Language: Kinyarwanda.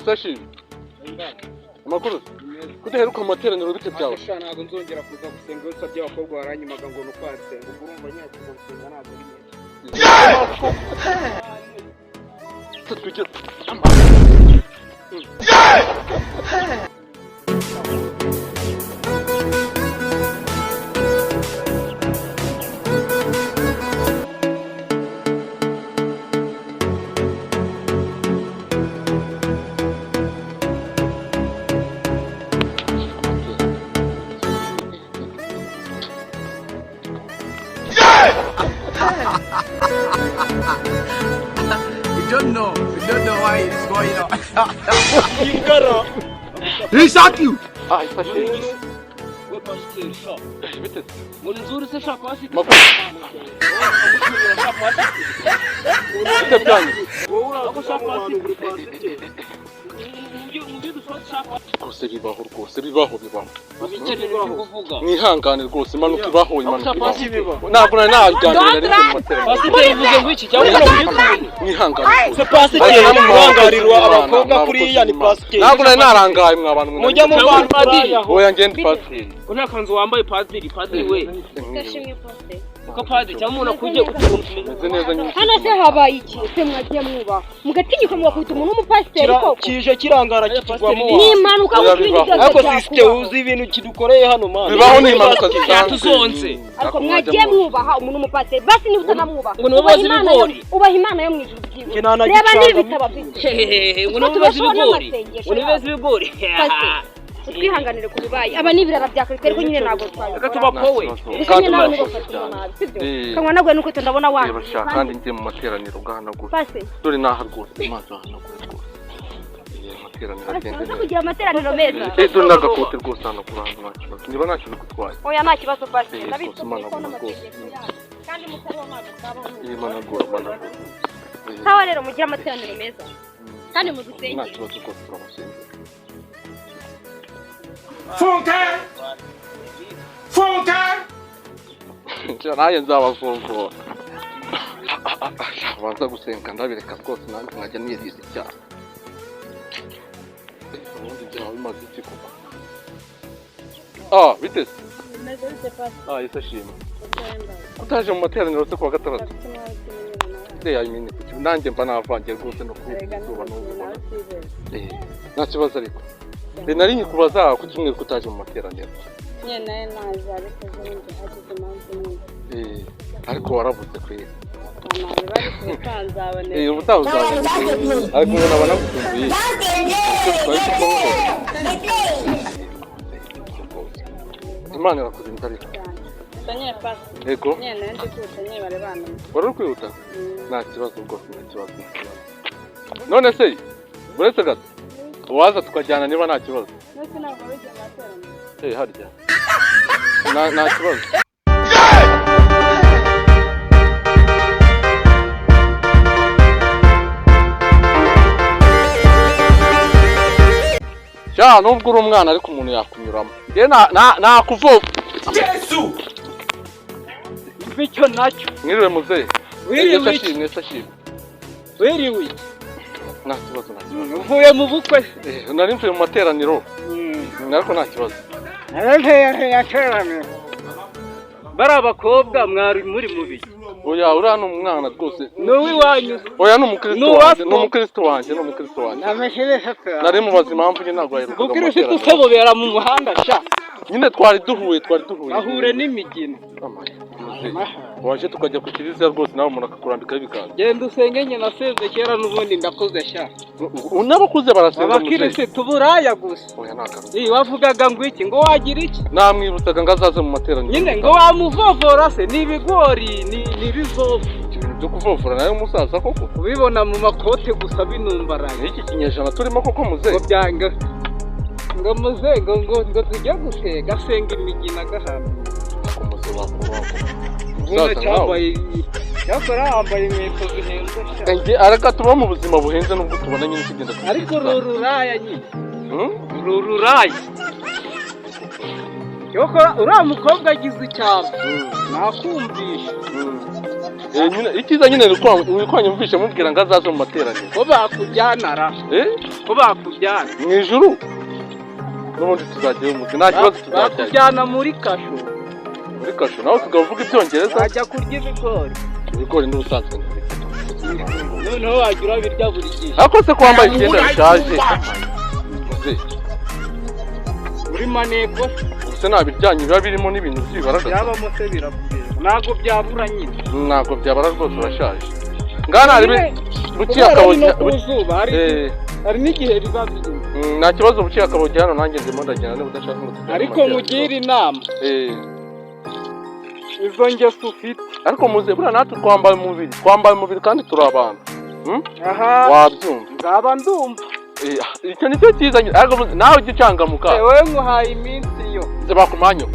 Isashi. Amakuru. Kudaheruka amateraniro bite byawe? Ntabwo nzongera kuza gusenga usabye abakobwa baranyimaga ngo nukwansenga urumva nyine kuza gusenga ntabwo You don't know why it's going on. He shot you. Isashi. Bitte. Munzuri se shapasi. Bitte byanyu. Rwose bibaho mwihangane rwose impanuka ibaho ntabwo nari naganira n'ibyo mu materaniro pasiteri bivuze ngo iki cyangwa mwihangane se pasiteri murangarirwa abakobwa kuriya ni pasiteri ntabwo nari narangaye mwa bantu mujya mu bantu oya ngende pasiteri uriya kanzu wambaye pasiteri we ndashimye pasiteri uko padiri cyangwa umuntu akujye meze neza nyine hano se habaye iki se mwagiye mwubaha mugatinyuka mugakubita umuntu w'umupasiteri koko kije kirangara kitugwamo ni impanuka ariko sisite uzi ibintu kidukoreye hano mana bibaho ni impanuka tuzonze ariko mwagiye mwubaha umuntu w'umupasiteri basi niba utanamwubaha ngo nubaze ibigori ubaha imana yo mu ijuru byiwe reba n'ibitabo afite ngo nubaze ibigori twihanganire ku bibaye aba n'ibirara bya Kristo ariko nyine ntabwo twaje gatuba powe kandi nawe nibafata nabi sibyo kanywa nagwe nuko ndabona wa kandi ngiye mu materaniro gahanagura pase dore naha rwose amazi ahanagura rwose materaniro agende kugira amateraniro meza dore nagakote rwose ahanagura ahantu ntakibazo niba nta kintu gutwaye oya nta kibazo pase ndabitse kandi mutari w'amazi managura sawa rero mugira amateraniro meza kandi mudusenge nta kibazo rwose turamusengera Funke! Naye nzabafungura. Banza gusenga ndabireka rwose nanjye nkajya niriza icyaha. Ubundi byawe bimaze iki koko? Biteze? Isashima. Utaje mu materaniro se kuwa gatandatu? Nanjye mba navangiye rwose no kuzuba n'ububona. Nta kibazo ariko. Nari nyikubaza ku cyumweru kutaje mu materaniro. Nyene naza ariko zindi hagize impamvu nyine. Ariko waravuze kuri. Bari kutanzabone. Ubutazabone. Ariko umuntu abana gutumbuye. Imana irakurinda ariko. Tanye pasi. Yego. Nyene ndi kutanye bari bana. Wari kwihuta? Nta kibazo rwose nta kibazo. None se uretse gato waza tukajyana niba nta kibazo. Nose ntabwo bijya amateraniro. Harya. Nta kibazo. Nubwo uri umwana ariko umuntu yakunyuramo. Nakuvoma. Yesu! Bityo nacyo. Mwiriwe muzehe. Wiriwe. Wiriwe. Nta kibazo nta kibazo. Uvuye mu bukwe. Nari mvuye mu materaniro. Ariko nta kibazo. Yateraniro. Bari abakobwa mwari muri mubiri. Oya uriya ni umwana rwose. N'uwi wanyu. Oya ni umukristo wanjye. Nari mubaza impamvu nyine ntabwo yaherukaga mu materaniro. Ukristo usabobera mu muhanda sha. Nyine twari duhuye. Ahure n'imigina. Waje tukajya ku kiliziya rwose nawe umuntu akakurambikaho ibiganza. Genda usenge nyine naseze kera n'ubundi ndakoze sha. N'abakuze barasenga abakirisi tuburaya gusa. Oya nakaru. Wavugaga ngo iki ngo wagira iki? Namwibutsaga ngo azaze mu materaniro. Nyine ngo wamuvovora se n'ibigori n'ibizovu. Ibintu byo kuvovora nayo umusaza koko. Ubibona mu makote gusa binumbaranye. Iki kinyejana turimo koko muze. Ngo byanga. Ngo muze ngo tujya gusega senga imigina gahamba. Umuze wako. Cyakora yambaye inkweto zihenze. Areka tuba mu buzima buhenze nubwo tubona nyine tugenda. Ariko rururaya nyine. Rururaya. Cyokora uriya mukobwa agize icyapa. Nakumvisha. Icyiza nyine wikwanyumvishe mubwira ngo azaze mu materaniro. Ko bakujyanara. ko bakujyana mu ijuru n'ubundi tuzagira umuti nta kibazo tuzajyana bakujyana muri kasho nawe tukavuga ibyongereza wajya kurya ibigori n'ubusanzwe noneho wagira birya buri gihe ariko se ko wambaye imyenda bishaje muri maneko se nta biryanyi biba birimo n'ibintu by'ibibaragaza byabamo se birabwira ntabwo byabura nyine ntabwo byabara rwose urashaje ngana hari buciye akabojya hari n'igihe biba biri nta kibazo buciye akabojya hano nanjye ndimo ndagenda niba udashaka ngo tujyane ariko mugira inama izo ngeso ufite ariko muze buriya natwe twambaye umubiri kandi turi abantu wabyumva nzaba ndumva icyo nicyo cyiza nawe ujya ucangamuka wowe nkuhaye iminsi yo nze bakumanyo